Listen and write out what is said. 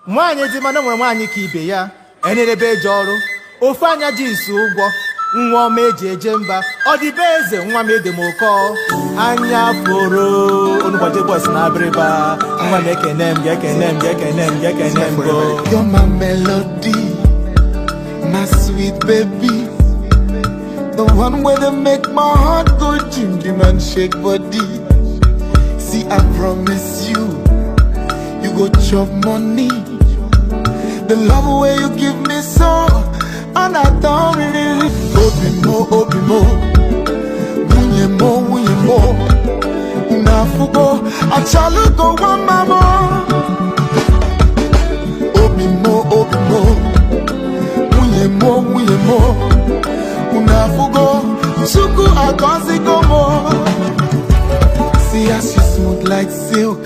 Mwanye di mana mwanye ka ibe ya enerebe eje ọrụ ofu anya ji isu ụgwọ nwa ọma eji eje mba ọ dị be eze nwa m edemoko anya foro onubọdị bọs na abịrịba nwa m ekene m gekene m go. You're my melody, my sweet baby, the one where they make my heart go jim jim and shake body. See, I promise you, you go chop money. The love way you give me so, and I don't really. Obi mo, unye mo, unafugo, achalu go one mamo. Obi mo, unye mo, unafugo, suku akonsi go mo. See as you smooth like silk.